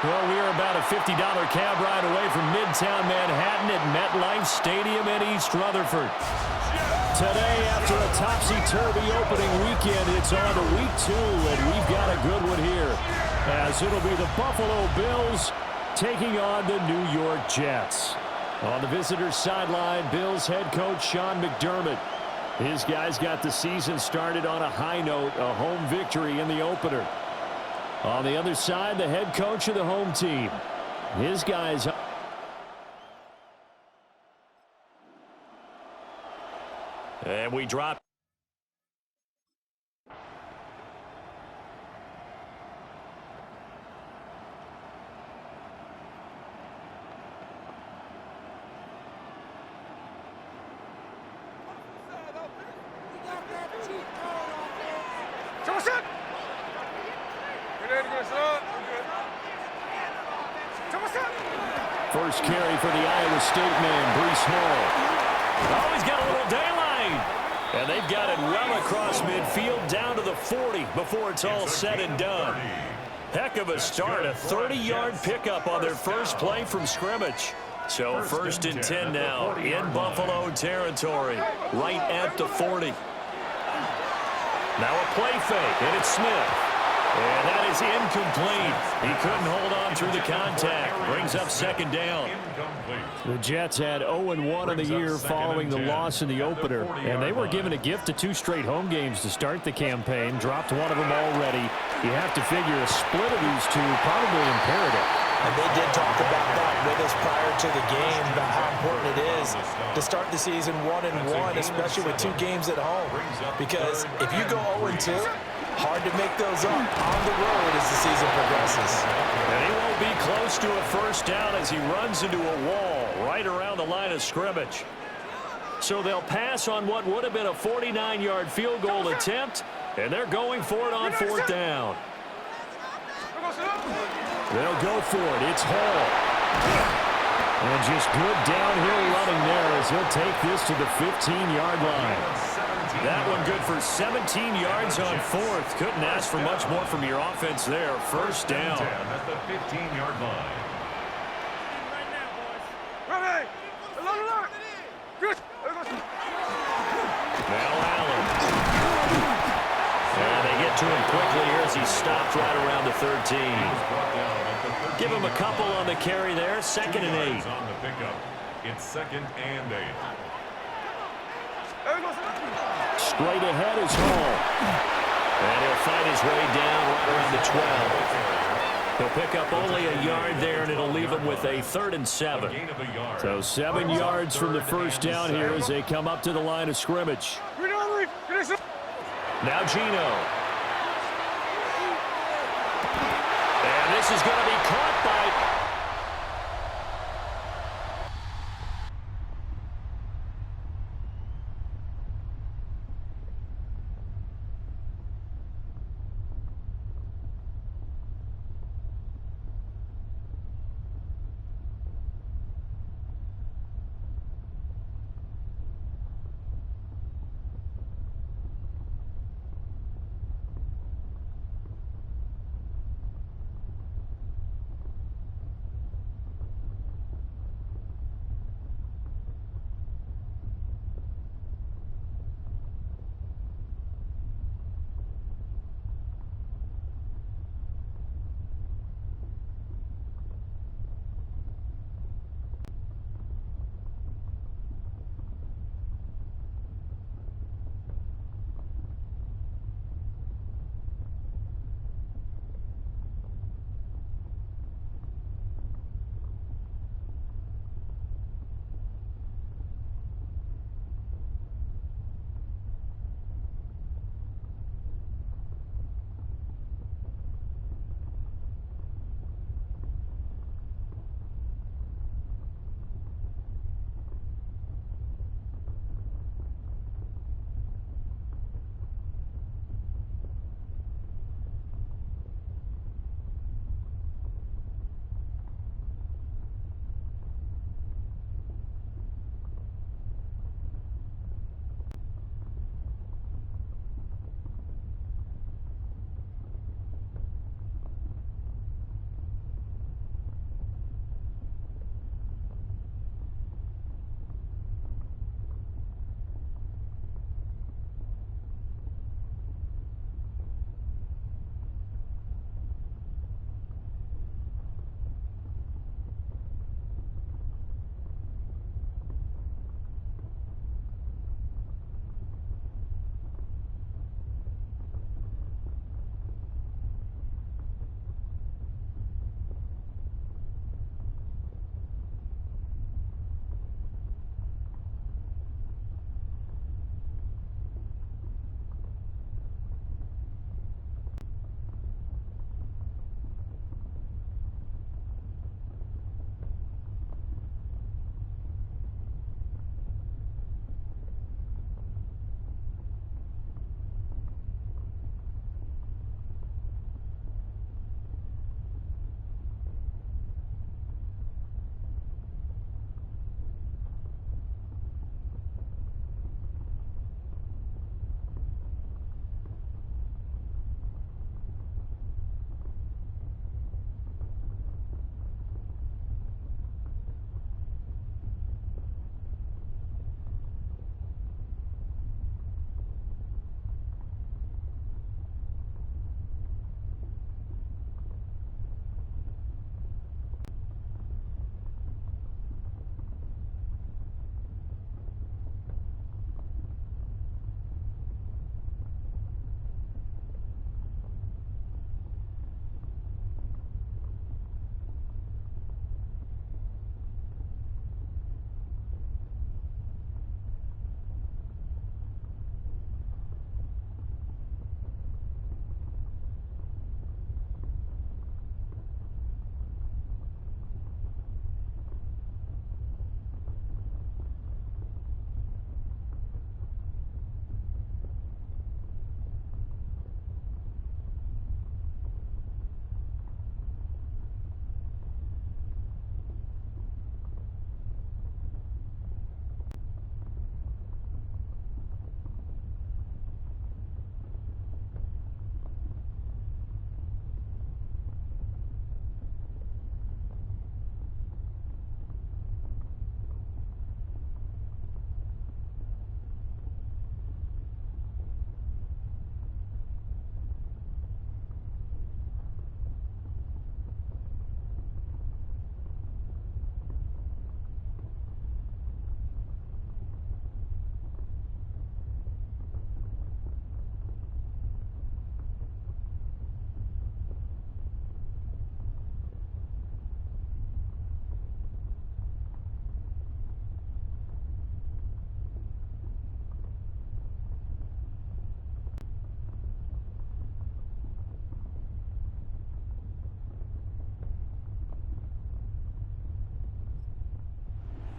Well, we are about a $50 cab ride away from Midtown Manhattan at MetLife Stadium in East Rutherford. Today, after a topsy-turvy opening weekend, it's on to week 2, and we've got a good one here, as it'll be the Buffalo Bills taking on the New York Jets. On the visitors' sideline, Bills head coach Sean McDermott. His guys got the season started on a high note, a home victory in the opener. On the other side, the head coach of the home team. His guys... And we drop... First carry for the Iowa State man, Breece Hall. Oh, he's got a little daylight. And they've got it well across midfield down to the 40 before it's all said and done. Heck of a start, a 30-yard pickup on their first play from scrimmage. So first and 10 now in Buffalo territory, right at the 40. Now a play fake, and it's Smith. And that is incomplete. He couldn't hold on through the contact. Brings up second down. The Jets had 0-1 on the year following the loss in the opener. And they were given a gift of 2 straight home games to start the campaign. Dropped one of them already. You have to figure a split of these two probably imperative. And they did talk about that with us prior to the game, about how important it is to start the season 1-1, especially with 2 games at home. Because if you go 0-2, hard to make those up on the road as the season progresses. And he won't be close to a first down as he runs into a wall right around the line of scrimmage. So they'll pass on what would have been a 49-yard field goal attempt, and they're going for it on 4th down. They'll go for it. It's Hall. And just good downhill running there as he'll take this to the 15-yard line. That one good for 17 yards on 4th. Couldn't ask for much more from your offense there. First down. At the 15-yard line. Now Allen. And they get to him quickly here as he stopped right around the 13. Give him a couple on the carry there. 2nd and 8. On the pickup. It's 2nd and 8. Straight ahead is Hall. And he'll fight his way down right around the 12. He'll pick up only a yard there, and it'll leave him with a 3rd and 7. So 7 yards from the first down here as they come up to the line of scrimmage. Now Gino. And this is going to be caught by...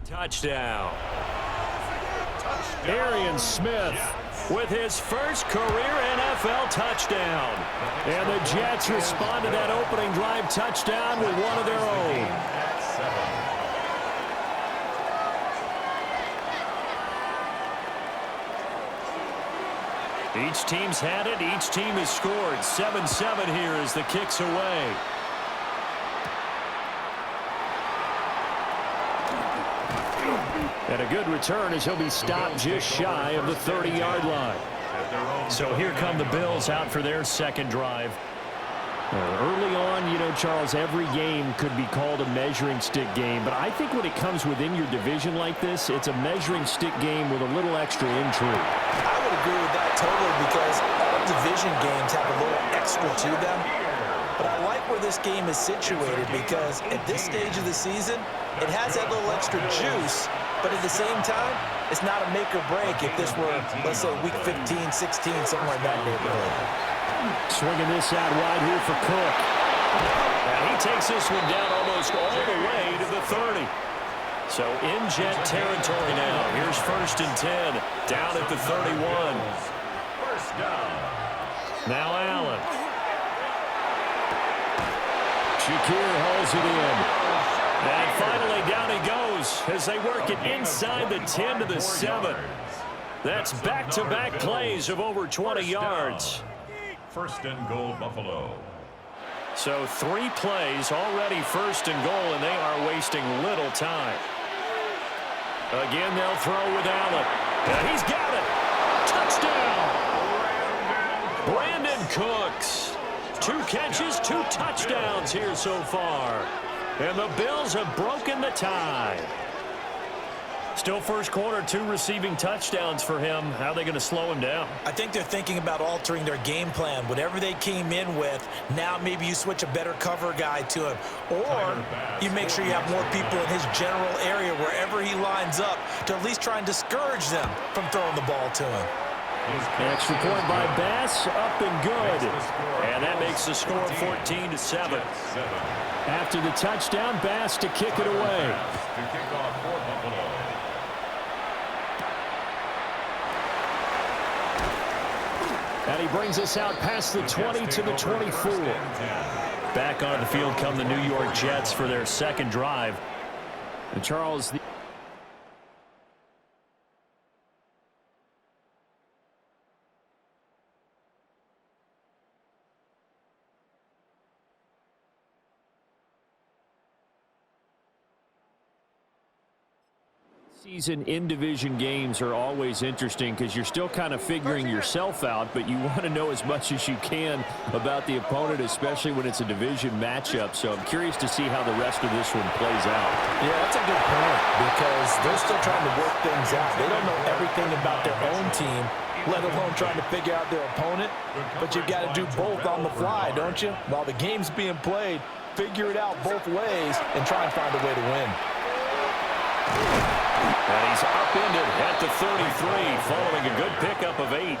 Touchdown. Arian Smith with his first career NFL touchdown. And the Jets respond to that opening drive touchdown with one of their own. Each team's had it. Each team has scored. 7-7 here as the kick's away. And a good return as he'll be stopped just shy of the 30-yard line. So here come the Bills out for their second drive. Early on, you know, Charles, every game could be called a measuring stick game. But I think when it comes within your division like this, it's a measuring stick game with a little extra intrigue. I would agree with that totally because all division games have a little extra to them. But I like where this game is situated because at this stage of the season, it has that little extra juice. But at the same time, it's not a make or break if this were, let's say, week 15, 16, something like that neighborhood. Swinging this out wide here for Cook. And he takes this one down almost all the way to the 30. So in Jet territory now. Here's 1st and 10. Down at the 31. First down. Now Allen. Shakir holds it in. And finally down he goes as they work it inside the 10 to the 7. That's back-to-back plays of over 20 yards. First and goal, Buffalo. So 3 plays already 1st and goal, and they are wasting little time. Again, they'll throw with Allen. And he's got it. Touchdown. Brandon Cooks. 2 catches, 2 touchdowns here so far. And the Bills have broken the tie. Still first quarter, 2 receiving touchdowns for him. How are they going to slow him down? I think they're thinking about altering their game plan. Whatever they came in with, now maybe you switch a better cover guy to him. Or you make sure you have more people in his general area wherever he lines up to at least try and discourage them from throwing the ball to him. Extra point by Bass, up and good. And that makes the score 14-7. After the touchdown, Bass to kick it away. And he brings us out past the 20 to the 24. Back on the field come the New York Jets for their second drive. And Charles, season in-division games are always interesting because you're still kind of figuring yourself out, but you want to know as much as you can about the opponent, especially when it's a division matchup. So I'm curious to see how the rest of this one plays out. Yeah, that's a good point because they're still trying to work things out. They don't know everything about their own team, let alone trying to figure out their opponent. But you've got to do both on the fly, don't you? While the game's being played, figure it out both ways and try and find a way to win. And he's upended at the 33, following a good pickup of 8.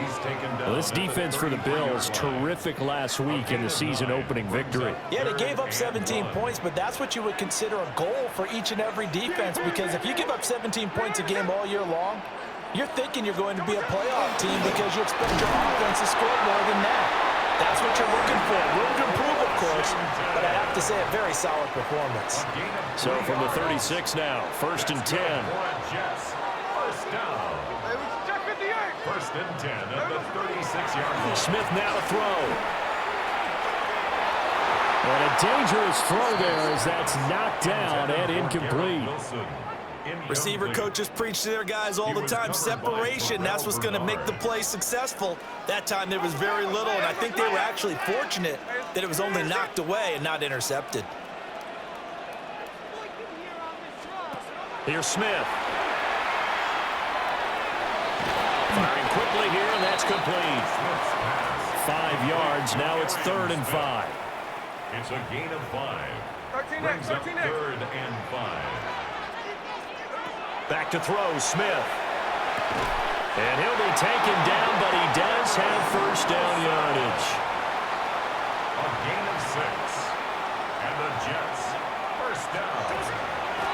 He's taken down. Well, this defense for the Bills, terrific last week in the season-opening victory. Yeah, they gave up 17 points, but that's what you would consider a goal for each and every defense, because if you give up 17 points a game all year long, you're thinking you're going to be a playoff team because you expect your offense to score more than that. That's what you're looking for. Room to improve, of course, but I have to say a very solid performance. So from the 36 now, 1st and 10. First down. First and 10 at the 36-yard line. Smith now to throw. And a dangerous throw there as that's knocked down and incomplete. Receiver coaches preach to their guys all the time. Separation, that's what's going to make the play successful. That time there was very little, and I think they were actually fortunate that it was only knocked away and not intercepted. Here's Smith. Firing quickly here, and that's complete. 5 yards. Now it's 3rd and 5. It's a gain of 5. Brings up 3rd and 5. Back to throw, Smith. And he'll be taken down, but he does have first down yardage. A gain of 6. And the Jets, first down.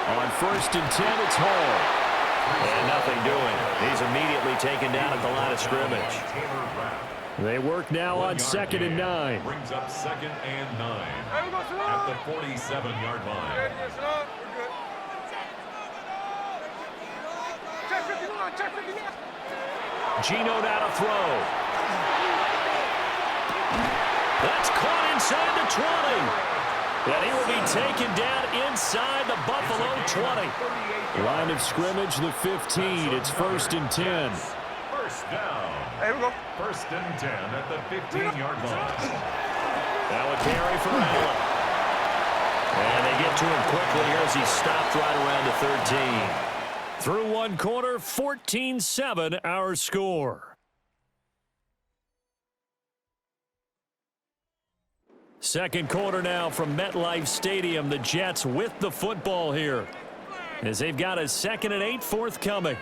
On 1st and 10, it's Hall. And nothing doing. He's immediately taken down at the line of scrimmage. They work now on 2nd and 9. Brings up 2nd and 9 at the 47-yard line. Gino now to throw. That's caught inside the 20. And he will be taken down inside the Buffalo 20. Line of scrimmage, the 15. It's 1st and 10. First down. Here we go. 1st and 10 at the 15-yard line. Now a carry for Allen. And they get to him quickly here as he stopped right around the 13. Through one quarter, 14-7 our score. Second quarter now from MetLife Stadium. The Jets with the football here as they've got a 2nd and 8 forthcoming.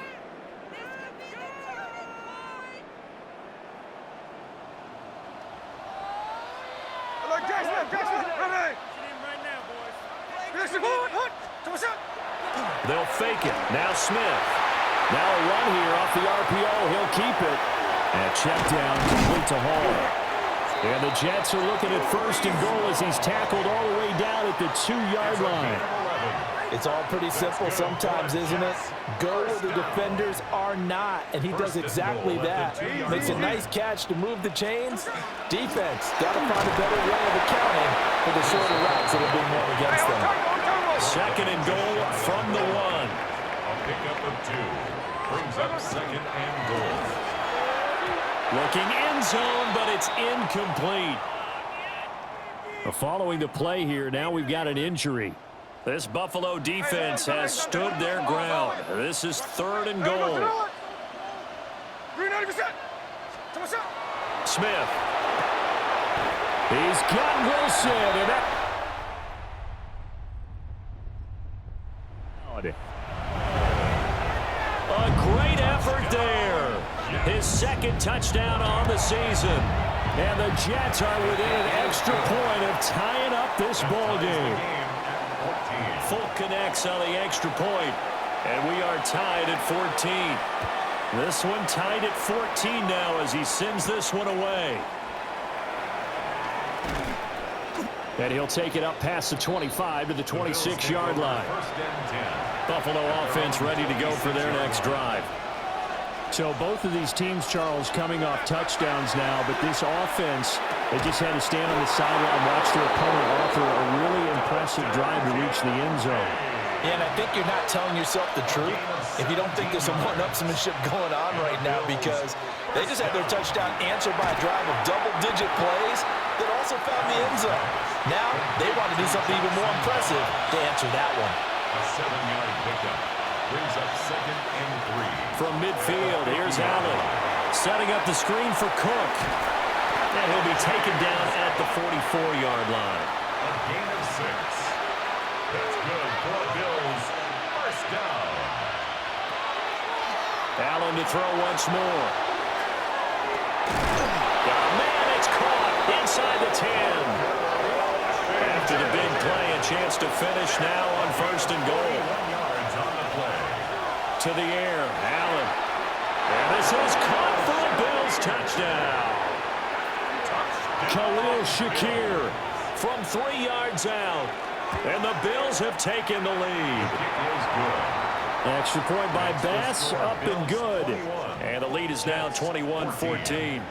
They'll fake it. Now Smith. Now a run here off the RPO. He'll keep it. And check down complete to Hall. And the Jets are looking at 1st and goal as he's tackled all the way down at the 2-yard line. It's all pretty simple sometimes, isn't it? Go where the defenders are not, and he does exactly that. Makes a nice catch to move the chains. Defense got to find a better way of accounting for the shorter routes that are being run against them. 2nd and goal from the 1. A pickup of 2. Brings up 2nd and goal. Looking end zone, but it's incomplete. Following the play here, now we've got an injury. This Buffalo defense has stood their ground. This is 3rd and goal. Smith. He's got Wilson. And that a great effort there. His 2nd touchdown on the season. And the Jets are within an extra point of tying up this ball game. Full connects on the extra point. And we are tied at 14. This one tied at 14 now as he sends this one away. And he'll take it up past the 25 to the 26-yard line. Buffalo offense ready to go for their next drive. So both of these teams, Charles, coming off touchdowns now, but this offense, they just had to stand on the sideline and watch their opponent offer a really impressive drive to reach the end zone. And I think you're not telling yourself the truth if you don't think there's some one-upsmanship going on right now, because they just had their touchdown answered by a drive of double-digit plays that also found the end zone. Now they want to do something even more impressive to answer that one. A 7-yard pickup brings up 2nd and 3. From midfield, here's Allen. Setting up the screen for Cook. And he'll be taken down at the 44-yard line. A gain of 6. That's good for the Bills. First down. Allen to throw once more. Oh, man, it's caught inside the 10. After the big play, a chance to finish now on 1st and goal. 1 yards on the play. To the air, Allen. And this is caught for a Bills touchdown. Khalil Shakir from 3 yards out. And the Bills have taken the lead. Extra point by Bass, up and good. And the lead is now 21-14.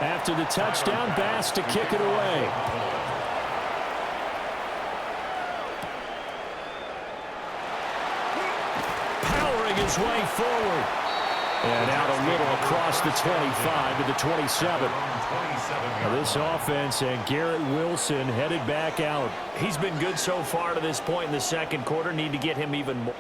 After the touchdown, Bass to kick it away. Powering his way forward. And out a little across the 25 to the 27. Now this offense and Garrett Wilson headed back out. He's been good so far to this point in the second quarter. Need to get him even more.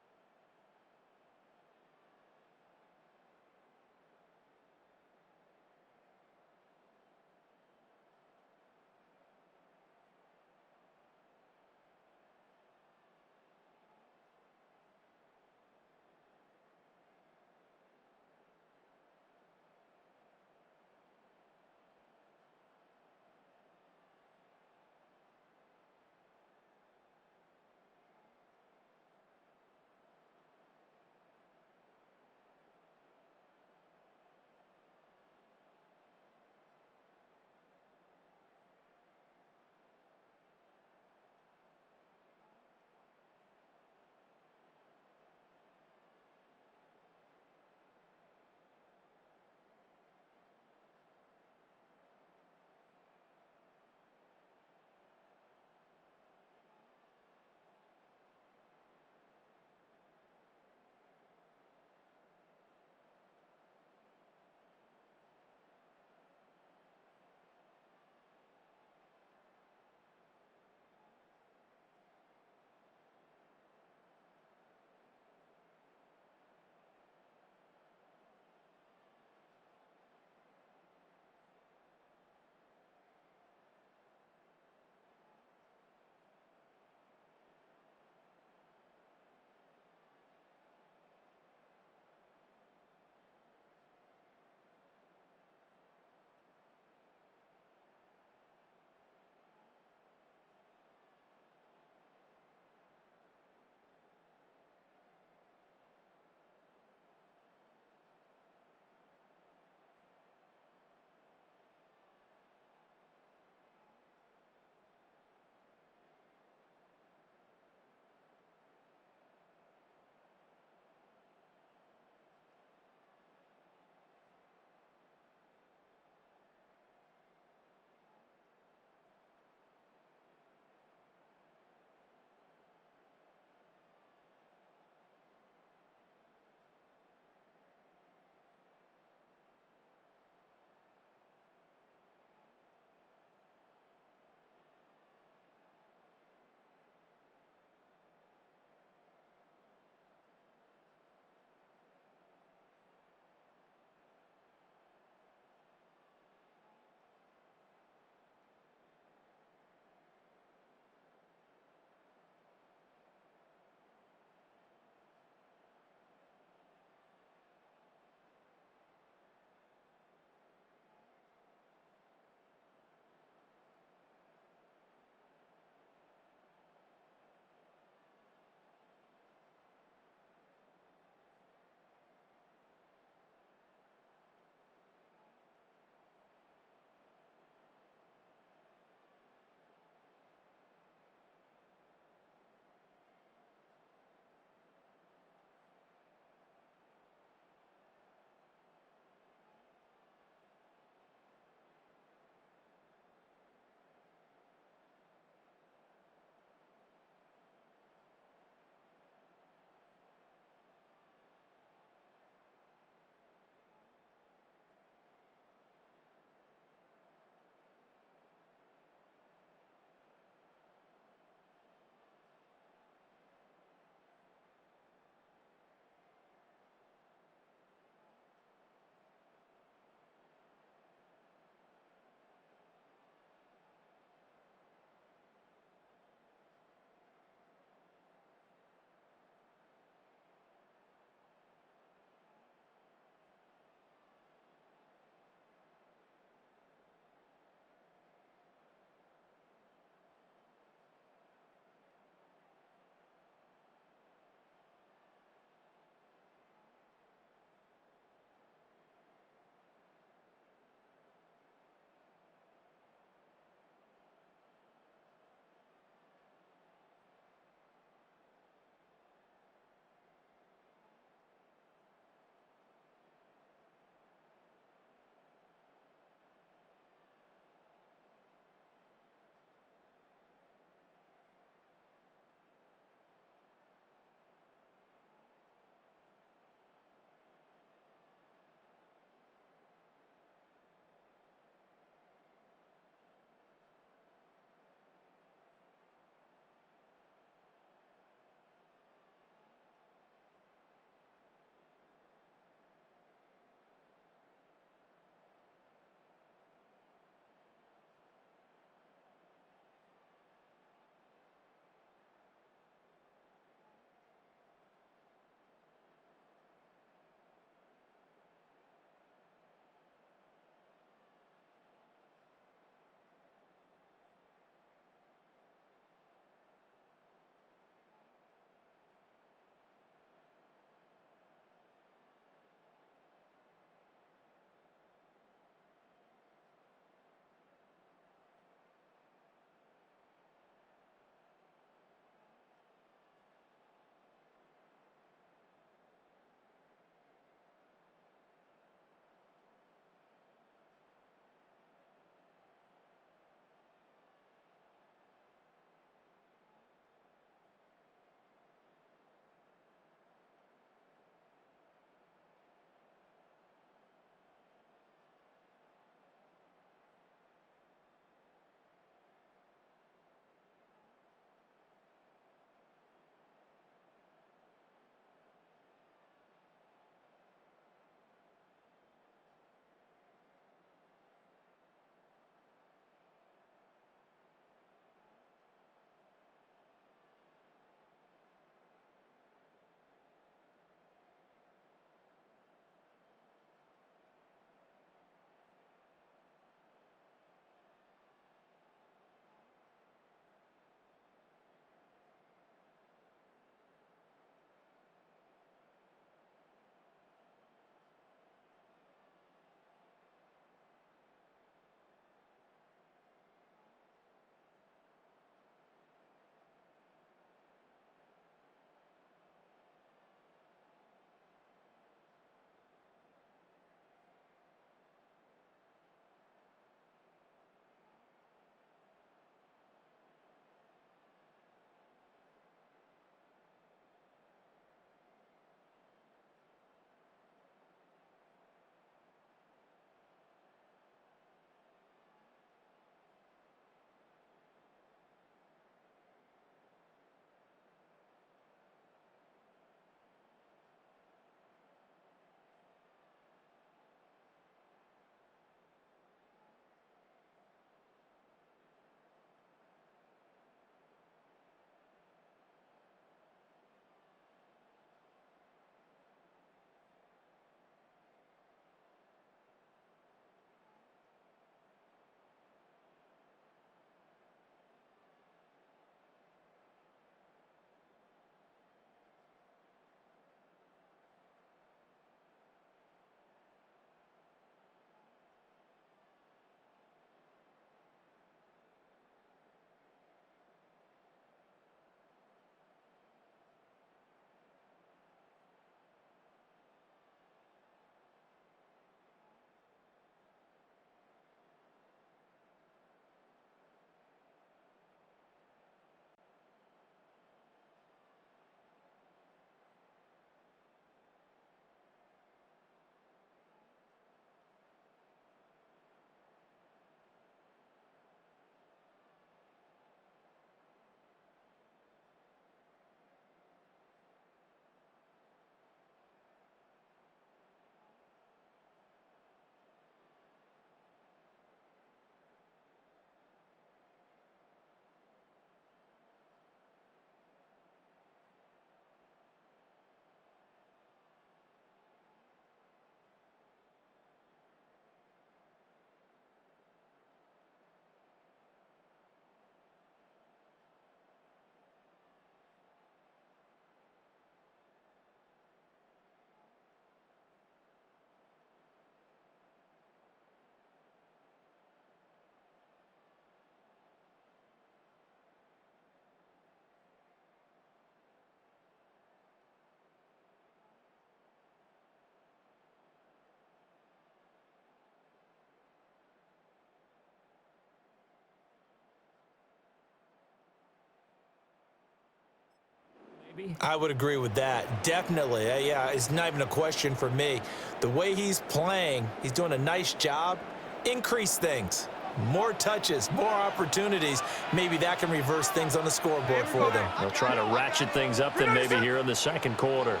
I would agree with that. Definitely. Yeah, it's not even a question for me. The way he's playing, he's doing a nice job. Increase things. More touches, more opportunities. Maybe that can reverse things on the scoreboard for them. They'll try to ratchet things up then maybe here in the second quarter.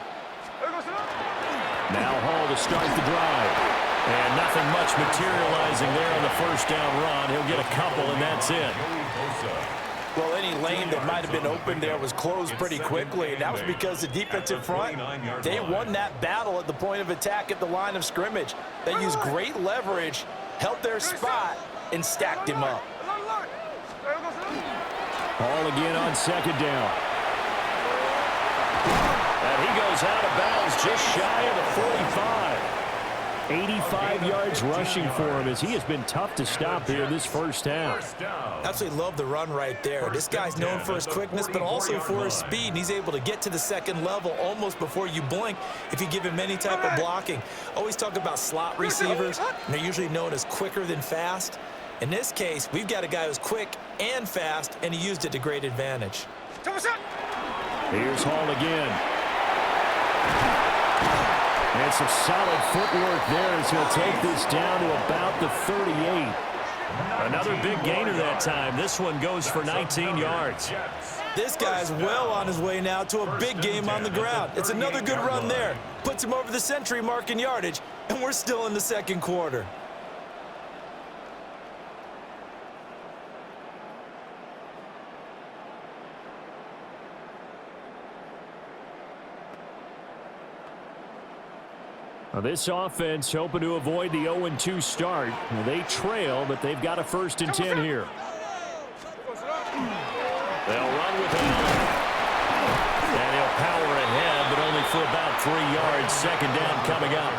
Now Hall to start the drive. And nothing much materializing there on the first down run. He'll get a couple, and that's it. Well, any lane that might have been open there was closed pretty quickly, and that was because the defensive front, they won that battle at the point of attack at the line of scrimmage. They used great leverage, held their spot, and stacked him up. Hall again on second down. And he goes out of bounds just shy of the 45. 85 yards rushing for him as he has been tough to stop here this first half. Absolutely love the run right there. This guy's known for his quickness, but also for his speed. And he's able to get to the second level almost before you blink if you give him any type of blocking. Always talk about slot receivers, and they're usually known as quicker than fast. In this case, we've got a guy who's quick and fast, and he used it to great advantage. Here's Hall again. And some solid footwork there as he'll take this down to about the 38. Another big gainer that time. This one goes for 19 yards. This guy's well on his way now to a big game on the ground. It's another good run there. Puts him over the century mark in yardage, and we're still in the second quarter. Now this offense hoping to avoid the 0-2 start. Well, they trail, but they've got a 1st and 10 here. They'll run with him. And he'll power ahead, but only for about 3 yards. Second down coming up.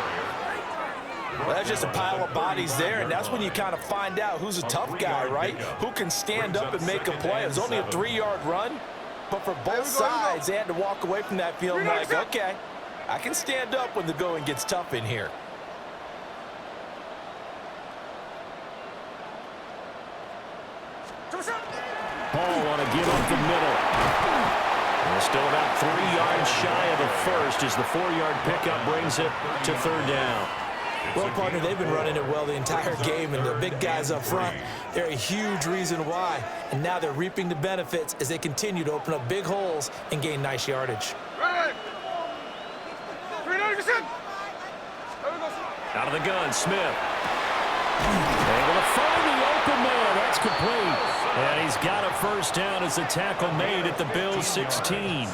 Well, that's just a pile of bodies there, and that's when you kind of find out who's a tough guy, right? Who can stand up and make a play. It was only a 3-yard run, but for both sides, they had to walk away from that feeling like, okay, I can stand up when the going gets tough in here. Hall want to give up the middle. And still about 3 yards shy of the first as the 4-yard pickup brings it to 3rd down. Well, partner, they've been running it well the entire game, and the big guys up front, they're a huge reason why. And now they're reaping the benefits as they continue to open up big holes and gain nice yardage. Out of the gun, Smith. Able to find the open man. That's complete. And he's got a 1st down as the tackle made at the Bills' 16.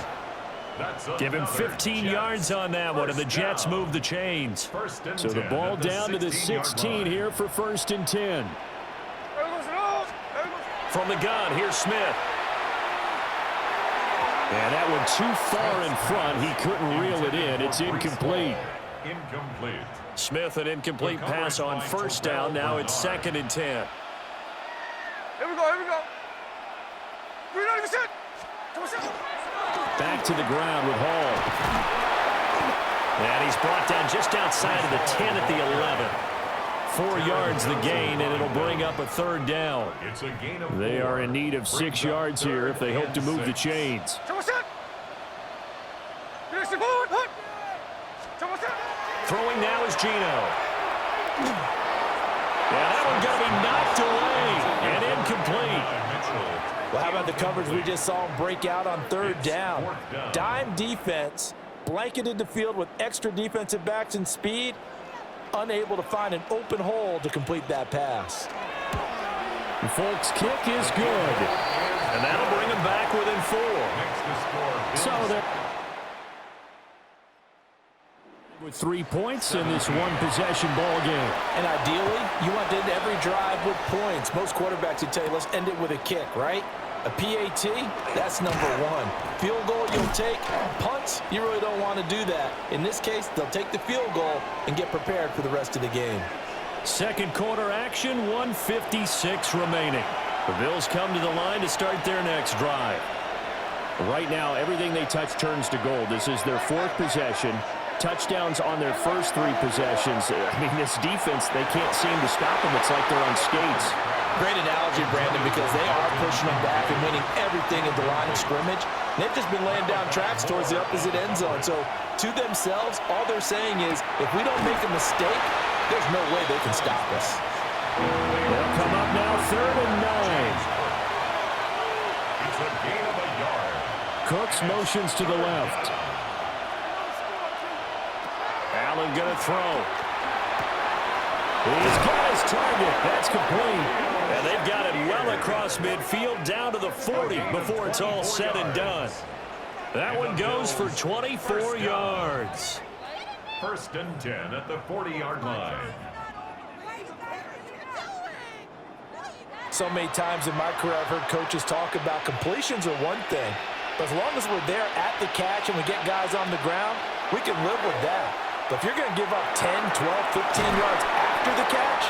Give him 15 yards on that one, and the Jets move the chains. So the ball down to the 16 here for 1st and 10. From the gun, here's Smith. And that one too far in front. He couldn't reel it in. It's incomplete. Smith, an incomplete pass on 1st down. Now it's 2nd and 10. Here we go. Back to the ground with Hall. And he's brought down just outside of the 10 at the 11. 4 yards the gain, and it'll bring up a 3rd down. They are in need of 6 yards here if they hope to move the chains. Throwing now is Gino. Yeah, that one going to be knocked away and incomplete. Well, how about the coverage we just saw him break out on 3rd down? Dime defense, blanketed the field with extra defensive backs and speed, unable to find an open hole to complete that pass. The Folks' kick is good. And that'll bring him back within 4. So they're with 3 points in this one-possession ball game. And ideally, you want to end every drive with points. Most quarterbacks would tell you, let's end it with a kick, right? A PAT, that's number 1. Field goal, you'll take. Punts, you really don't want to do that. In this case, they'll take the field goal and get prepared for the rest of the game. Second quarter action, 1:56 remaining. The Bills come to the line to start their next drive. Right now, everything they touch turns to gold. This is their 4th possession. Touchdowns on their first 3 possessions. I mean, this defense, they can't seem to stop them. It's like they're on skates. Great analogy, Brandon, because they are pushing them back and winning everything at the line of scrimmage. They've just been laying down tracks towards the opposite end zone. So to themselves, all they're saying is, if we don't make a mistake, there's no way they can stop us. They'll come up now, 3rd and 9. It's a gain of a yard. Cooks motions to the left. Allen going to throw. He's got his target. That's complete. And they've got it well across midfield down to the 40 before it's all said and done. That one goes for 24 yards. 1st and 10 at the 40-yard line. So many times in my career I've heard coaches talk about completions are one thing, but as long as we're there at the catch and we get guys on the ground, we can live with that. But if you're going to give up 10, 12, 15 yards after the catch,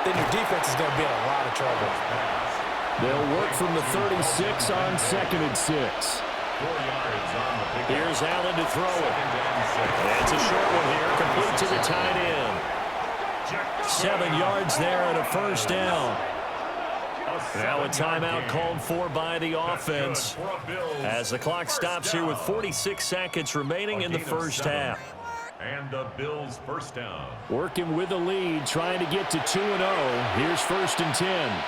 then your defense is going to be in a lot of trouble. They'll work from the 36 on 2nd and 6. 4 yards on the pick. Here's Allen to throw it. That's a short one here, complete to the tight end. 7 yards there and a 1st down. Now a timeout called for by the offense as the clock stops here with 46 seconds remaining in the 1st half. And the Bills' 1st down. Working with the lead, trying to get to 2-0. Here's 1st and 10.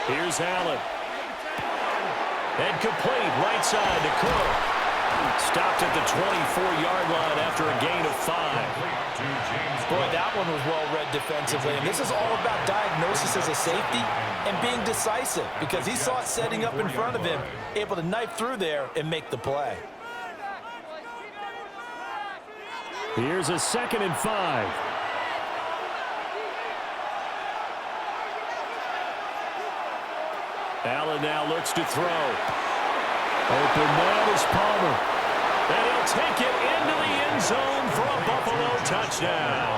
Here's Allen. And complete, right side to Cook. Stopped at the 24-yard line after a gain of 5. Boy, that one was well read defensively. And this is all about diagnosis as a safety and being decisive because he saw it setting up in front of him, able to knife through there and make the play. Here's a 2nd and 5. Allen now looks to throw. Open man is Palmer. And he'll take it into the end zone for a Buffalo touchdown.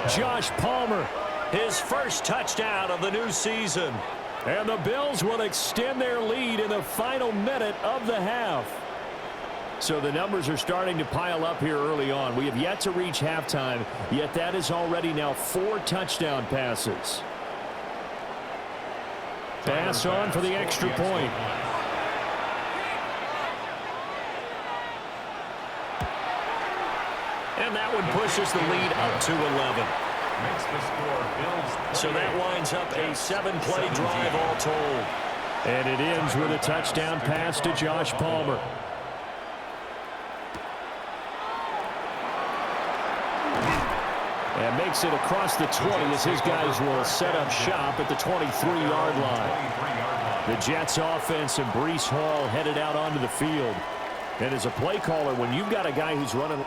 Josh Palmer, his first touchdown of the new season. And the Bills will extend their lead in the final minute of the half. So the numbers are starting to pile up here early on. We have yet to reach halftime, yet that is already now 4 touchdown passes. Pass on for the extra point. And that one pushes the lead up to 11. So that winds up a 7-play drive all told. And it ends with a touchdown pass to Josh Palmer. And makes it across the 20 as his guys will set up shop at the 23-yard line. The Jets offense and Breece Hall headed out onto the field. And as a play caller, when you've got a guy who's running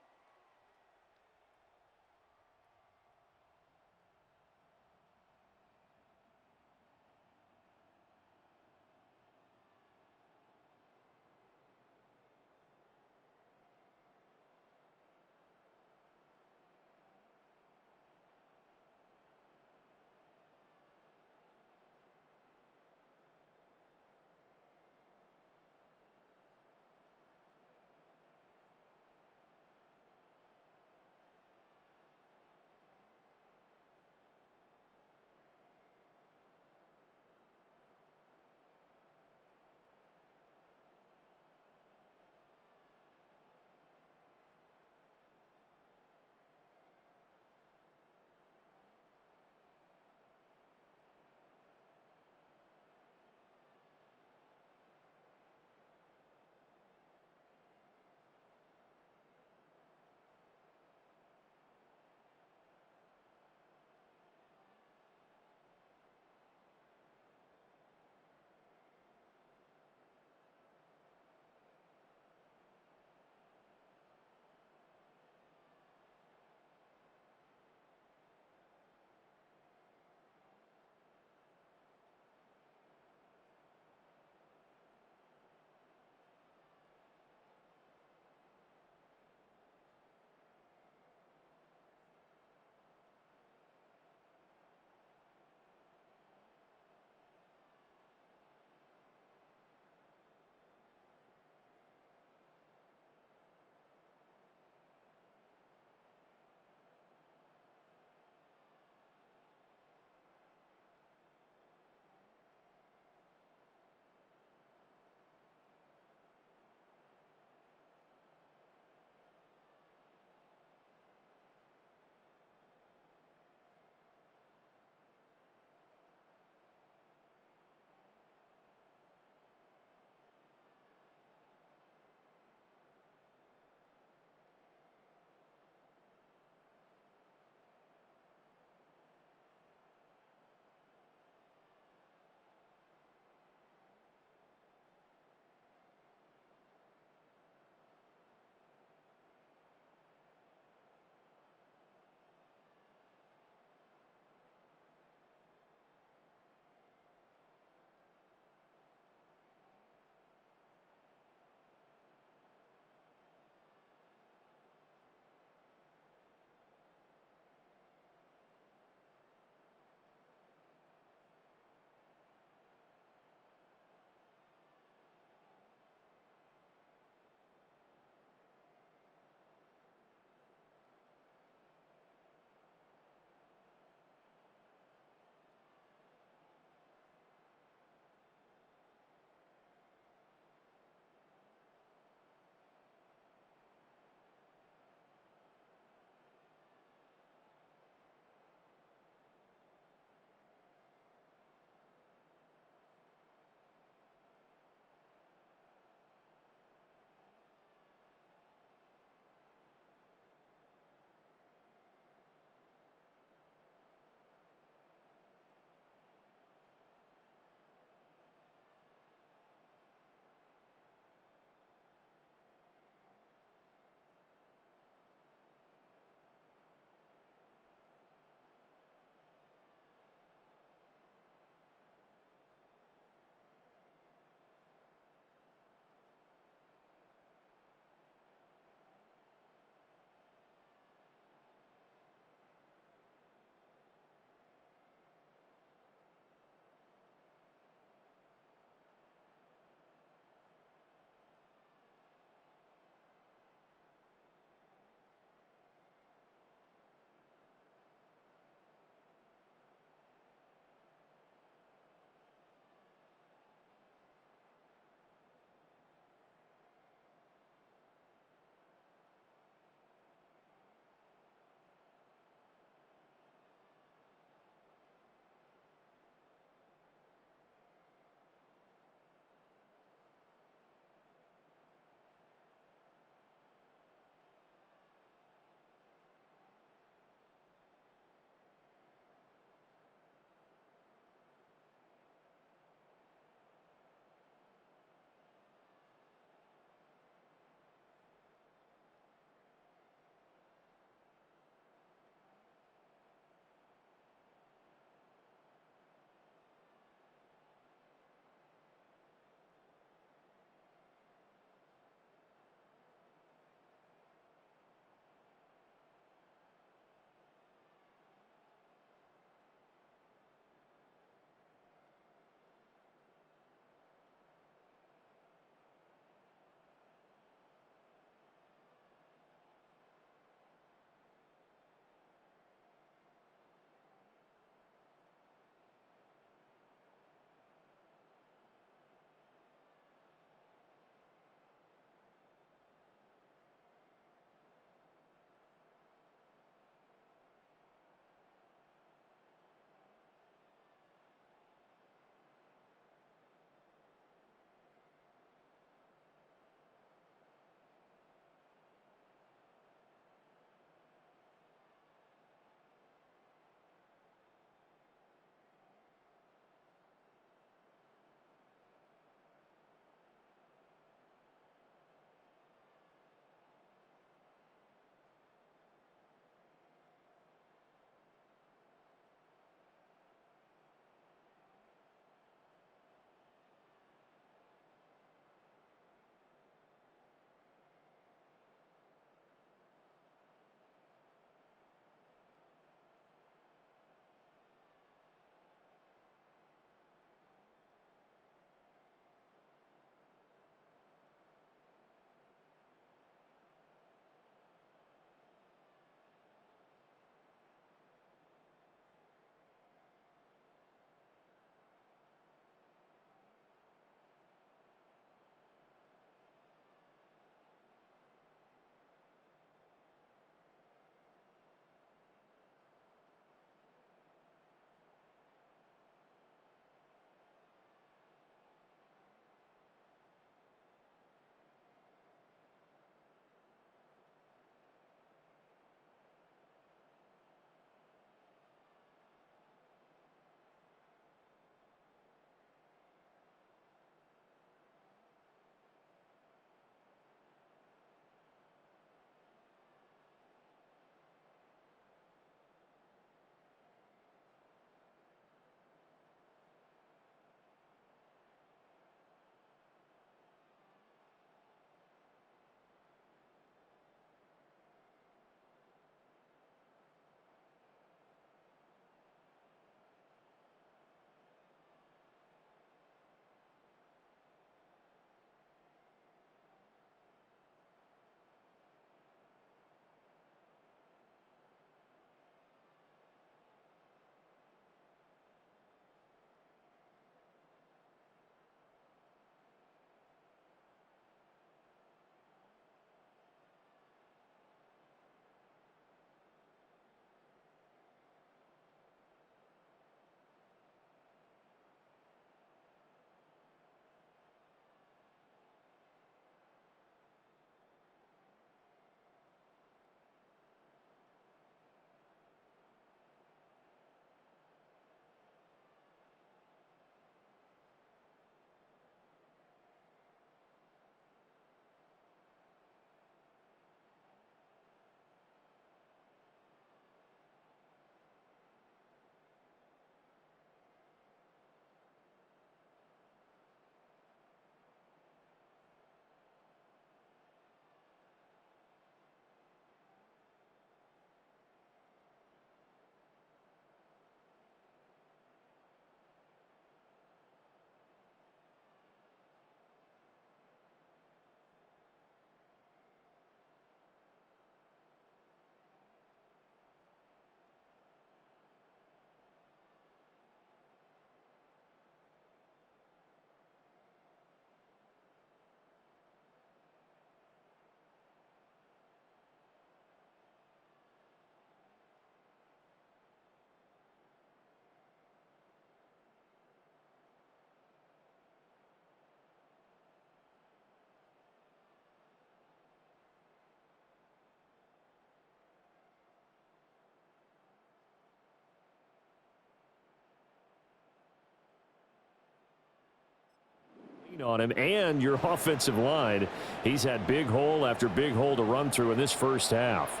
on him and your offensive line. He's had big hole after big hole to run through in this first half.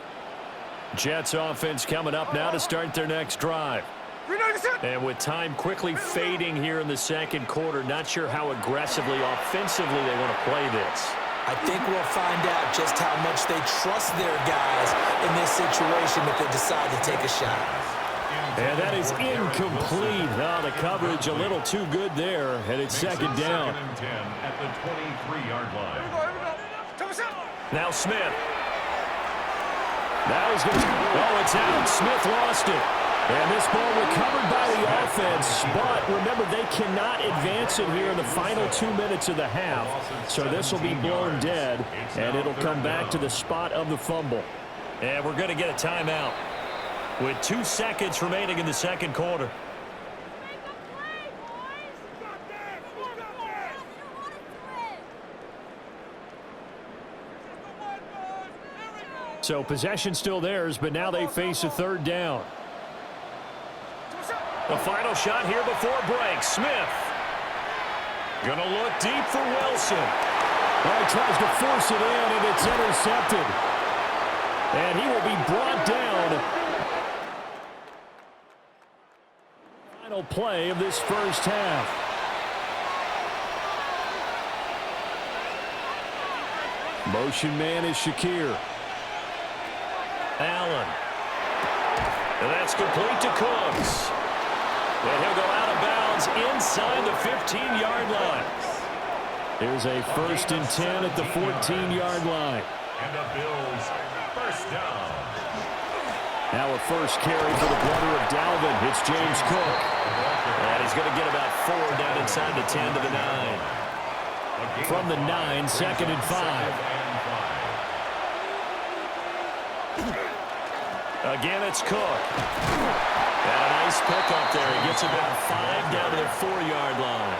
Jets offense coming up now to start their next drive. And with time quickly fading here in the second quarter, not sure how aggressively, offensively they want to play this. I think we'll find out just how much they trust their guys in this situation if they decide to take a shot. And that is incomplete. Oh, the coverage a little too good there, and it's second down. Second and 10 at the 23-yard line. Now Smith. Now he's going to... Oh, it's out. Smith lost it. And this ball recovered by the offense, but remember, they cannot advance it here in the final 2 minutes of the half. So this will be blown dead, and it'll come back to the spot of the fumble. And we're going to get a timeout with 2 seconds remaining in the second quarter. So possession still theirs, but now they face a third down. The final shot here before break. Smith. Going to look deep for Wilson. Well, he tries to force it in, and it's intercepted. And he will be brought down. Final play of this first half. Motion man is Shakir. Allen. And that's complete to Cooks. And he'll go out of bounds inside the 15-yard line. There's a 1st and 10 at the 14-yard line. And the Bills first down. Now a first carry for the brother of Dalvin. It's James Cook. And he's going to get about 4 down inside the 10 to the 9. From the 9, 2nd and 5. Again, it's Cook. And a nice pickup there. He gets about 5 down to the 4-yard line.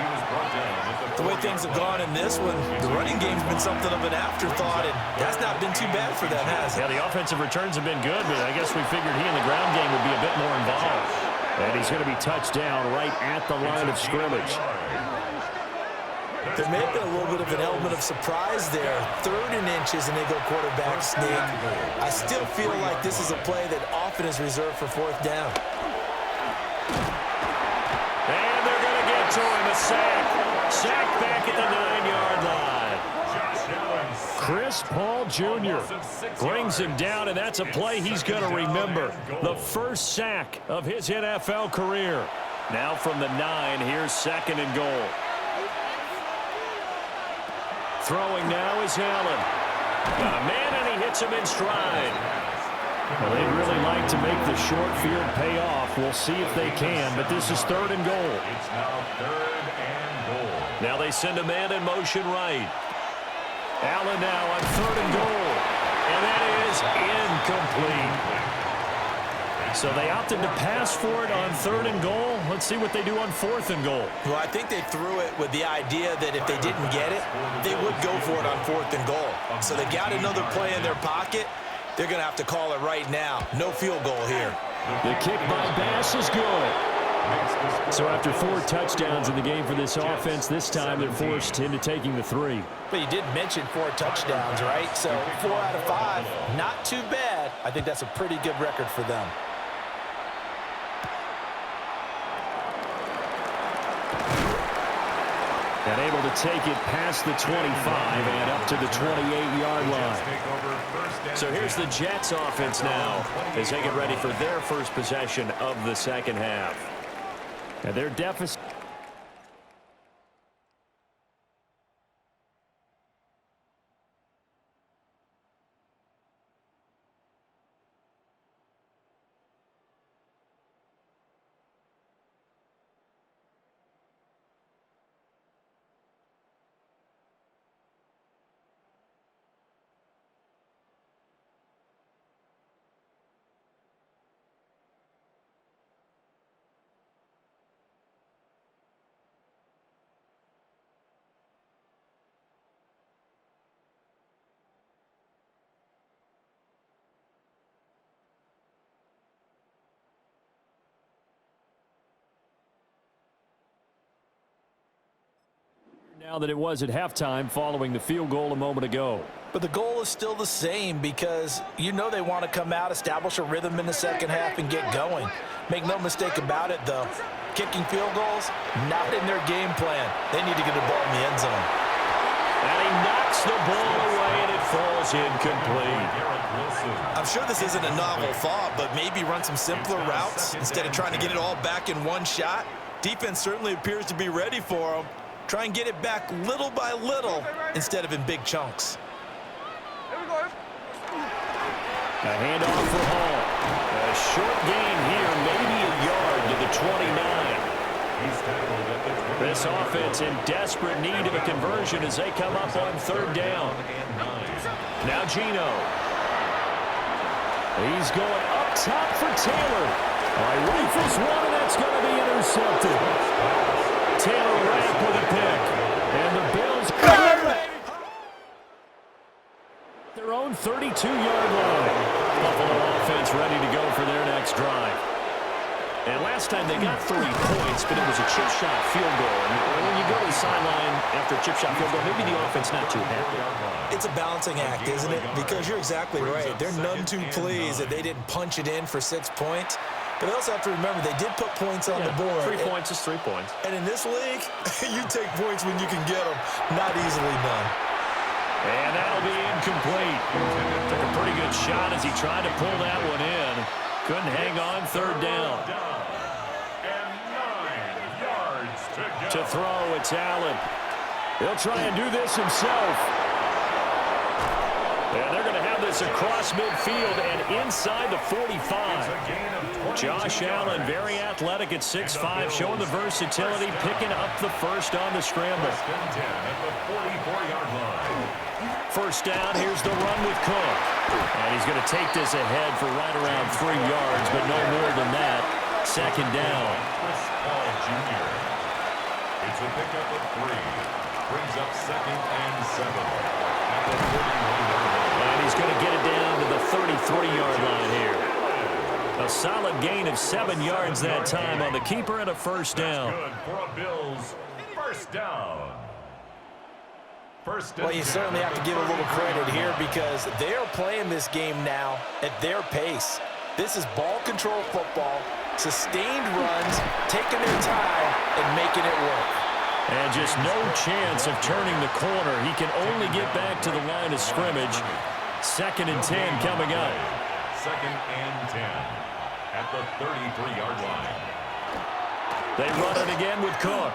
The way things have gone in this one, the running game's been something of an afterthought, and that's not been too bad for them, has it? Yeah, the offensive returns have been good, but I guess we figured he in the ground game would be a bit more involved. And he's going to be touched down right at the line of scrimmage. There may have been a little bit of an element of surprise there. 3rd and inches, and they go quarterback sneak. I still feel like this is a play that often is reserved for 4th down. And they're going to get to him, a sack. Sack back at the 9-yard line. Chris Paul Jr. brings him down, and that's a play he's going to remember. The first sack of his NFL career. Now from the 9, here's 2nd and goal. Throwing now is Allen. Got a man, and he hits him in stride. Well, they'd really like to make the short field pay off. We'll see if they can, but this is 3rd and goal. It's now 3rd and goal. Now they send a man in motion right. Allen now on 3rd and goal. And that is incomplete. So they opted to pass for it on 3rd and goal. Let's see what they do on 4th and goal. Well, I think they threw it with the idea that if they didn't get it, they would go for it on 4th and goal. So they got another play in their pocket. They're going to have to call it right now. No field goal here. The kick by Bass is good. So after 4 touchdowns in the game for this offense, this time they're forced into taking the 3. But you did mention 4 touchdowns, right? So 4 out of 5, not too bad. I think that's a pretty good record for them. And able to take it past the 25 and up to the 28-yard line. So here's the Jets offense now as they get ready for their first possession of the second half. And their deficit. Now that it was at halftime following the field goal a moment ago. But the goal is still the same because you know they want to come out, establish a rhythm in the second half, and get going. Make no mistake about it, though. Kicking field goals, not in their game plan. They need to get the ball in the end zone. And he knocks the ball away, and it falls incomplete. I'm sure this isn't a novel thought, but maybe run some simpler routes instead of trying to get it all back in one shot. Defense certainly appears to be ready for them. Try and get it back little by little instead of in big chunks. Here we go. A handoff for Hall. A short gain here, maybe a yard to the 29. This offense in desperate need of a conversion as they come up on third down. Now Gino. He's going up top for Taylor. Rifles one, and that's going to be intercepted. Taylor Rapp with a pick. And the Bills their own 32-yard line. Buffalo offense ready to go for their next drive. And last time they got 3 points, but it was a chip shot field goal. And when you go to the sideline after a chip shot field goal, maybe the offense not too happy. It's a balancing act, isn't it? Because you're exactly right. They're none too pleased that they didn't punch it in for 6 points. But they also have to remember they did put points on the board. 3 points is 3 points. And in this league, you take points when you can get them. Not easily done. And that'll be incomplete. Took a pretty good shot as he tried to pull that one in. Couldn't hang on third down. And 9 yards to To throw, it's Allen. He'll try and do this himself. And they're going to have this across midfield and inside the 45. Josh Allen, very athletic at 6'5", showing the versatility, picking up the first on the scramble. First down, here's the run with Cook. And he's going to take this ahead for right around 3 yards, but no more than that. Second down. It's a pickup of 3. Brings up 2nd and 7. At the 31-yard line. And he's going to get it down to the 33-yard line here. A solid gain of 7 yards that time on the keeper and a first down. Good for a Bills first down. Well, you certainly have to give a little credit here because they are playing this game now at their pace. This is ball control football, sustained runs, taking their time, and making it work. And just no chance of turning the corner. He can only get back to the line of scrimmage. 2nd and 10 coming up. 2nd and 10 at the 33-yard line. They run it again with Cook.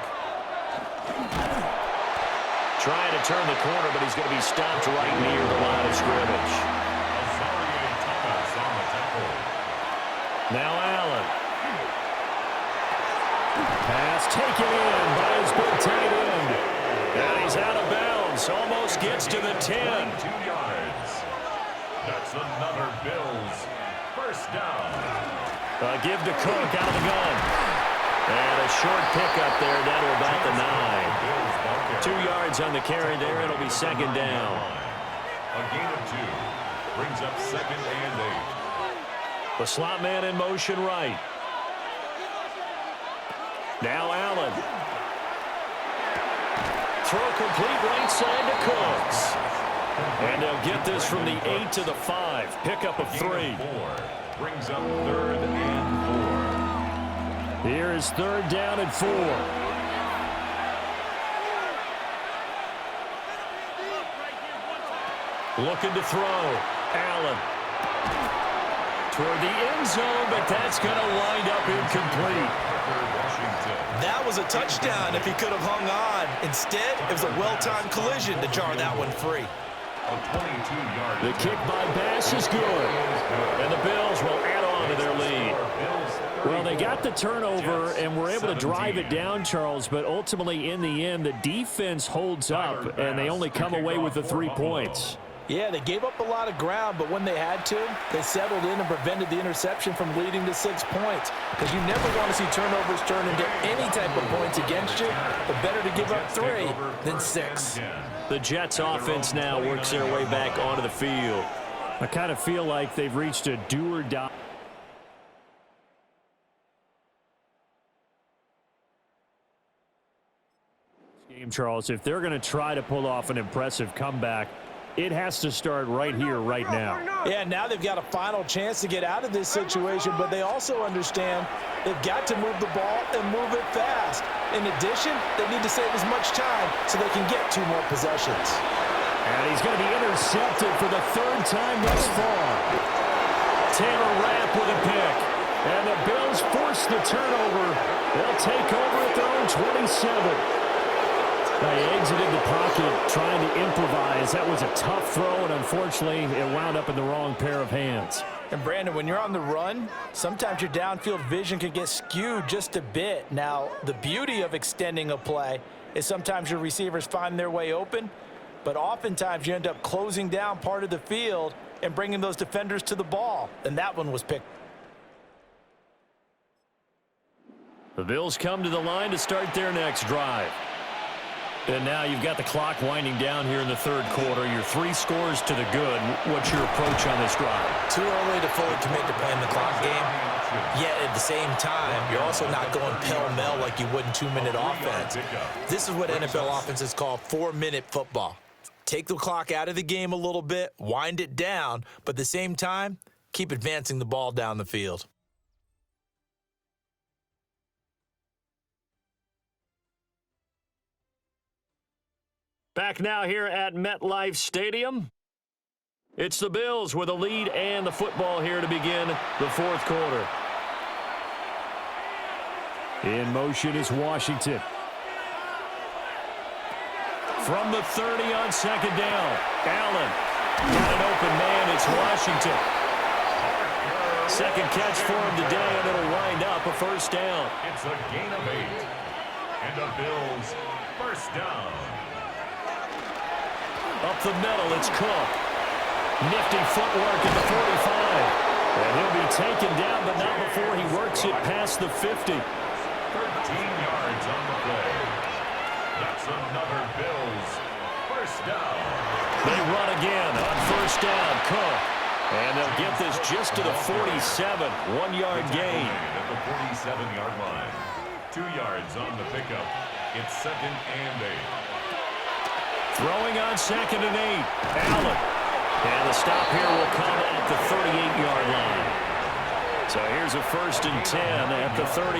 Trying to turn the corner, but he's going to be stopped right near the line of scrimmage. Now Allen. Pass taken in by his big tight end. And he's out of bounds. Almost gets to the 10. 2 yards. That's another Bills first down. Give to Cook out of the gun. And a short pickup there down to about the 9. 2 yards on the carry there. It'll be second down. A gain of 2. Brings up 2nd and 8. The slot man in motion right. Now Allen. Throw complete right side to Cooks. And they'll get this from the 8 to the 5. Pickup of 3. 4. Brings up 3rd and 4. Here is 3rd down and 4. Looking to throw. Allen. Toward the end zone, but that's going to wind up incomplete. That was a touchdown if he could have hung on. Instead, it was a well-timed collision to jar that one free. A 22-yard. The kick by Bass is good. And the Bills will add on to their lead. Well, they got the turnover and were able to drive it down, Charles, but ultimately in the end, the defense holds up, and they only come away with the 3 points. Yeah, they gave up a lot of ground, but when they had to, they settled in and prevented the interception from leading to 6 points. Because you never want to see turnovers turn into any type of points against you, but better to give up 3 than 6. The Jets offense now works their way back onto the field. I kind of feel like they've reached a do-or-die. Charles, if they're going to try to pull off an impressive comeback, it has to start right here, right now. Yeah, now they've got a final chance to get out of this situation, but they also understand they've got to move the ball and move it fast. In addition, they need to save as much time so they can get 2 more possessions. And he's going to be intercepted for the 3rd time thus far. Taylor Rapp with a pick. And the Bills force the turnover. They'll take over at their own 27. They exited the pocket trying to improvise. That was a tough throw, and unfortunately, it wound up in the wrong pair of hands. And, Brandon, when you're on the run, sometimes your downfield vision can get skewed just a bit. Now, the beauty of extending a play is sometimes your receivers find their way open, but oftentimes you end up closing down part of the field and bringing those defenders to the ball, and that one was picked. The Bills come to the line to start their next drive. And now you've got the clock winding down here in the 3rd quarter. Your 3 scores to the good. What's your approach on this drive? Too early to fully commit to playing the clock game. Yet at the same time, you're also not going pell-mell like you would in 2-minute offense. This is what NFL offenses call 4-minute football. Take the clock out of the game a little bit, wind it down, but at the same time, keep advancing the ball down the field. Back now here at MetLife Stadium. It's the Bills with a lead and the football here to begin the 4th quarter. In motion is Washington. From the 30 on 2nd down. Allen got an open man. It's Washington. 2nd catch for him today, and it'll wind up a 1st down. It's a gain of 8. And the Bills 1st down. Up the middle, it's Cook. Nifty footwork at the 45. And he'll be taken down, but not before he works it past the 50. 13 yards on the play. That's another Bills 1st down. They run again on 1st down, Cook. And they'll get this just to the 47, 1-yard gain. At the 47-yard line. 2 yards on the pickup. It's 2nd and 8. Throwing on 2nd and 8. Allen. And the stop here will come at the 38-yard line. So here's a 1st and 10 at the 38.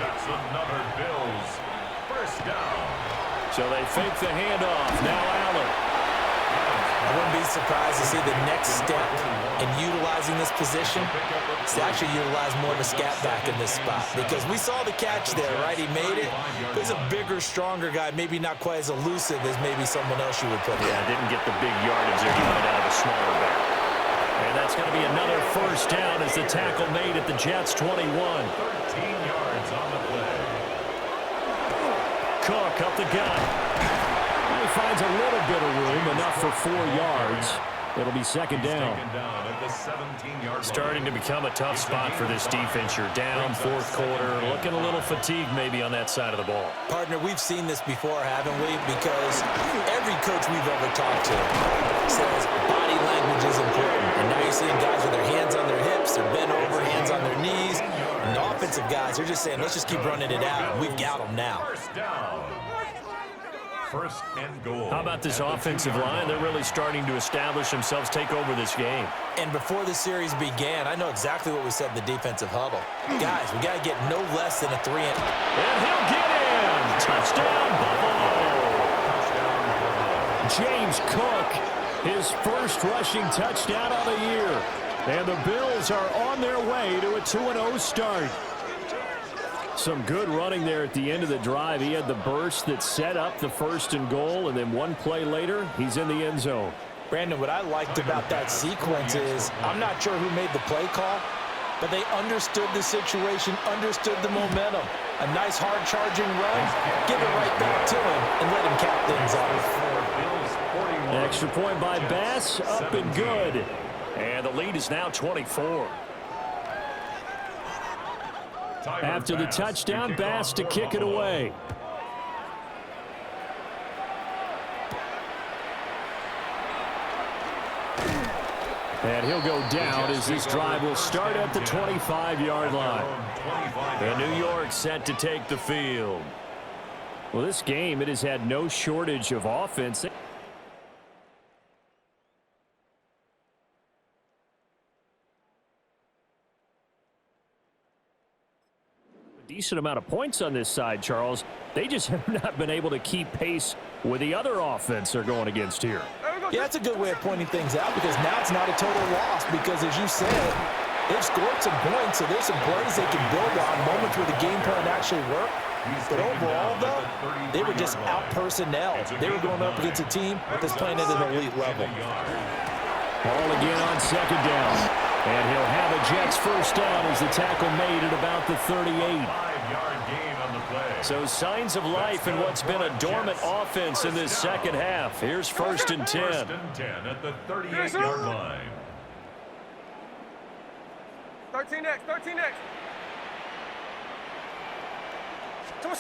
That's another Bills 1st down. So they fake the handoff. Now Allen. I wouldn't be surprised to see the next step in utilizing this position is to actually utilize more of a scat back in this spot, because we saw the catch there, right? He made it. He's a bigger, stronger guy, maybe not quite as elusive as maybe someone else you would put there. Yeah, didn't get the big yardage there. He went out of a smaller back. And that's going to be another 1st down as the tackle made at the Jets' 21. 13 yards on the play. Cook up the gut. He finds a little bit of room, enough for 4 yards. It'll be 2nd down. At the 17-yard Starting to become a tough spot for this defense. You're down 4th quarter, looking a little fatigued maybe on that side of the ball. Partner, we've seen this before, haven't we? Because every coach we've ever talked to says body language is important. And now you're seeing guys with their hands on their hips, they're bent over, hands on their knees. And the offensive guys, they're just saying, let's just keep running it out. We've got them now. 1st down. 1st and goal. How about this offensive line? They're really starting to establish themselves, take over this game. And before the series began, I know exactly what we said in the defensive huddle. Guys, we got to get no less than a 3 and... And he'll get in! Touchdown, Buffalo! James Cook, his 1st rushing touchdown of the year. And the Bills are on their way to a 2-0 start. Some good running there at the end of the drive. He had the burst that set up the 1st and goal, and then one play later, he's in the end zone. Brandon, what I liked about that sequence is I'm not sure who made the play call, but they understood the situation, understood the momentum. A nice hard-charging run, give it right back to him, and let him cap things off. An extra point by Bass, up and good. And the lead is now 24. After the touchdown, Bass to kick it away. And he'll go down as this drive will start at the 25-yard line. And New York set to take the field. Well, this game, it has had no shortage of offense. A decent amount of points on this side, Charles. They just have not been able to keep pace with the other offense they're going against here. Yeah, that's a good way of pointing things out because now it's not a total loss because, as you said, they've scored some points, so there's some plays they can build on, moments where the game plan actually worked. But overall, though, they were just out-personnel. They were going up against a team that's playing at an elite level. Ball again on second down. And he'll have a Jets first down as the tackle made at about the 38. 5-yard gain on the play. So signs of life in what's been a dormant offense in this second half. Here's first and 10. First and 10 at the 38-yard line. 13 next, 13 next. And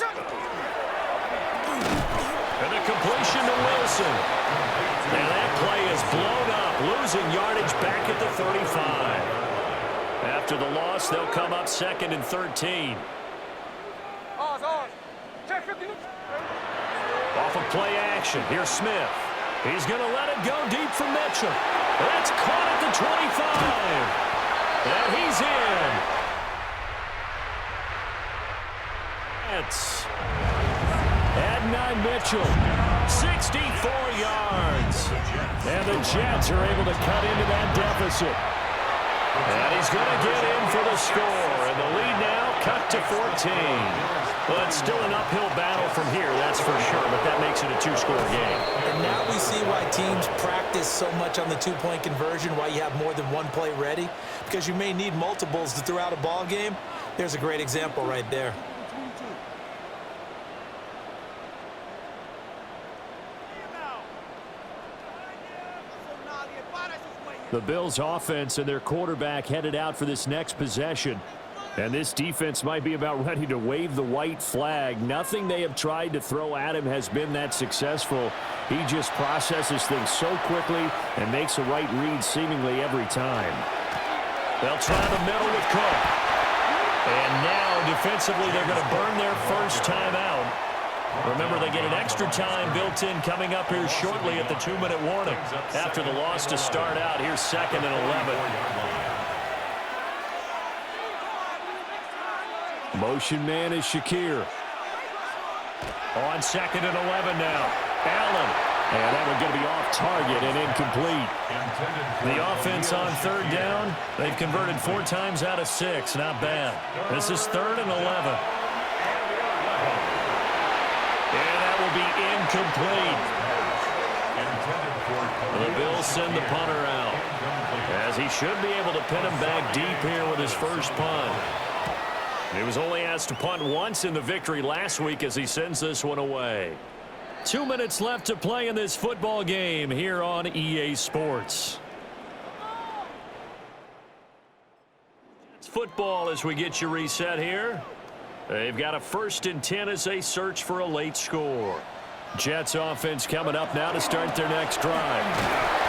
a completion to Wilson. And that play is blown up, losing yardage back at the 35. After the loss, they'll come up second and 13. Off of play action, here's Smith. He's going to let it go deep for Mitchell. That's caught at the 25. And he's in. That's Adnan Mitchell, 64 yards. And the Jets are able to cut into that deficit. And he's going to get in for the score. And the lead now cut to 14. Well, it's still an uphill battle from here, that's for sure, but that makes it a two-score game. And now we see why teams practice so much on the two-point conversion, why you have more than one play ready, because you may need multiples to throw out a ball game. There's a great example right there. The Bills' offense and their quarterback headed out for this next possession. And this defense might be about ready to wave the white flag. Nothing they have tried to throw at him has been that successful. He just processes things so quickly and makes a right read seemingly every time. They'll try the middle with Cook. And now, defensively, they're going to burn their first time out. Remember, they get an extra time built in coming up here shortly at the 2-minute warning. After the loss to start out, here's second and 11. Motion man is Shakir. On second and 11 now. Allen. And that one going to be off target and incomplete. The offense on third down, they've converted 4 times out of 6. Not bad. This is third and 11. And that will be incomplete. The Bills send the punter out, as he should be able to pin him back deep here with his first punt. He was only asked to punt once in the victory last week as he sends this one away. 2 minutes left to play in this football game here on EA Sports. It's football as we get you reset here. They've got a first and 10 as they search for a late score. Jets offense coming up now to start their next drive.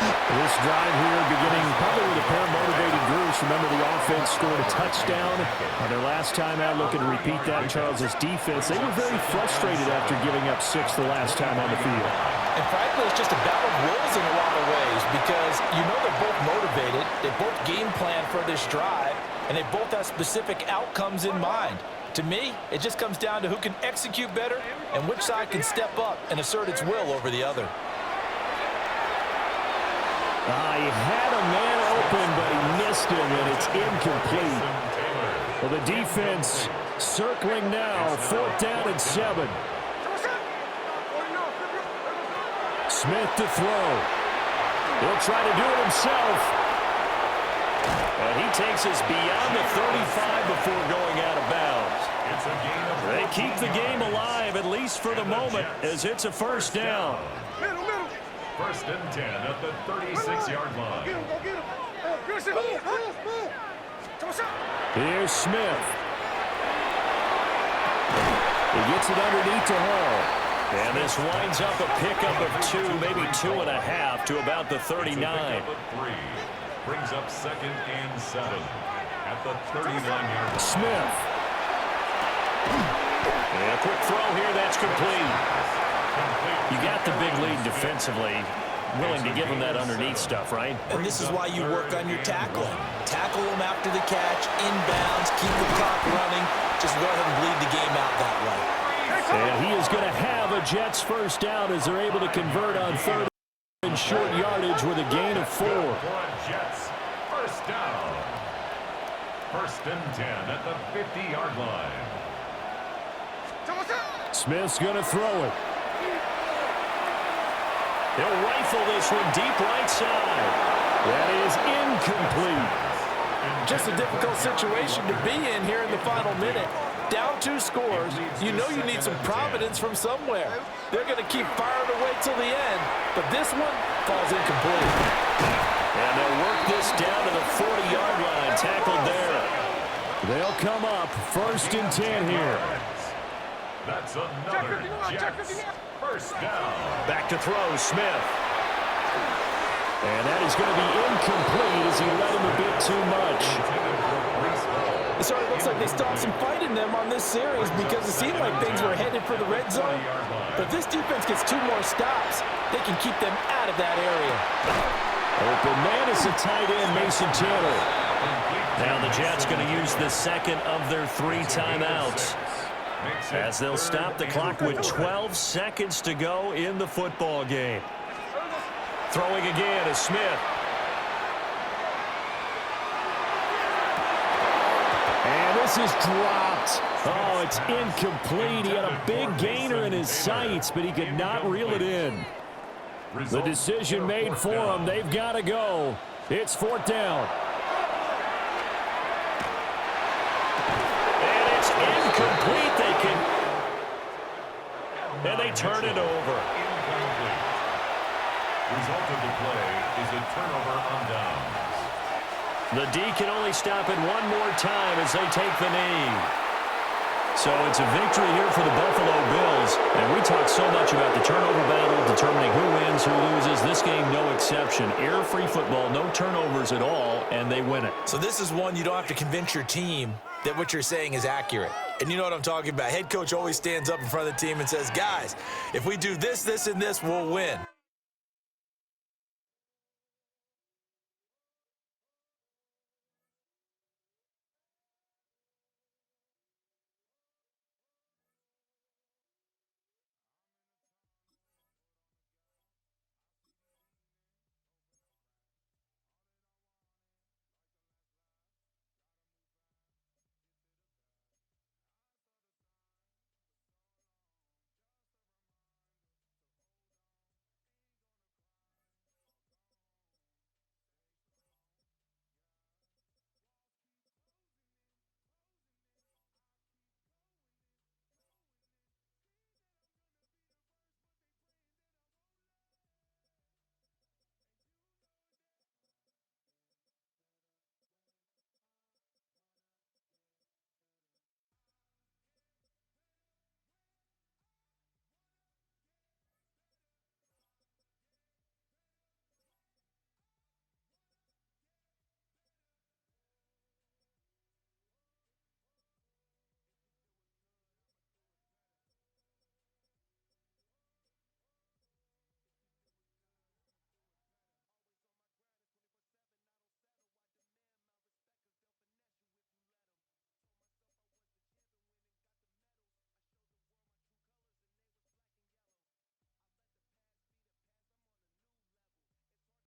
This drive here beginning probably with a pair of motivated groups. Remember, the offense scored a touchdown on their last time out. Looking to repeat that. Charles' defense, they were very frustrated after giving up 6 the last time on the field. And frankly, it's just a battle of wills in a lot of ways because you know they're both motivated. They both game plan for this drive, and they both have specific outcomes in mind. To me, it just comes down to who can execute better and which side can step up and assert its will over the other. He had a man open, but he missed him, and it's incomplete. Well, the defense circling now, 4th down and 7. Smith to throw. He'll try to do it himself. And he takes us beyond the 35 before going out of bounds. They keep the game alive, at least for the moment, as it's a first down. First and 10 at the 36-yard line. Here's Smith. He gets it underneath to Hall. And this winds up a pickup of 2, maybe 2.5 to about the 39. Brings up second and 7 at the 39-yard line. Smith. And a quick throw here, that's complete. You got the big lead defensively. Willing to give them that underneath stuff, right? And this is why you work on your tackling. Tackle them after the catch, inbounds, keep the clock running. Just go ahead and bleed the game out that way. And he is going to have a Jets first down as they're able to convert on third and short yardage with a gain of 4. Jets, first down. First and 10 at the 50-yard line. Smith's going to throw it. He'll rifle this one deep right side. That is incomplete. Just a difficult situation to be in here in the final minute. Down 2 scores, you know you need some providence from somewhere. They're going to keep firing away till the end, but this one falls incomplete. And they'll work this down to the 40-yard line, tackled there. They'll come up first and 10 here. That's another Jets first down. Back to throw, Smith. And that is going to be incomplete as he let him a bit too much. It sort of looks like they stopped some fight in them on this series because it seemed like things were headed for the red zone. But if this defense gets 2 more stops, they can keep them out of that area. Open man is the tight end, Mason Taylor. Now the Jets going to use the second of their 3 timeouts, as they'll stop the clock with 12 seconds to go in the football game. Throwing again is Smith. And this is dropped. Oh, it's incomplete. He had a big gainer in his sights, but he could not reel it in. The decision made for him. They've got to go. It's 4th down. And it's incomplete. And they turn it over. Result of the play is a turnover on downs. The D can only stop it one more time as they take the knee. So it's a victory here for the Buffalo Bills. And we talk so much about the turnover battle, determining who wins, who loses. This game, no exception. Error-free football, no turnovers at all, and they win it. So this is one you don't have to convince your team that what you're saying is accurate. And you know what I'm talking about. Head coach always stands up in front of the team and says, guys, if we do this, this, and this, we'll win.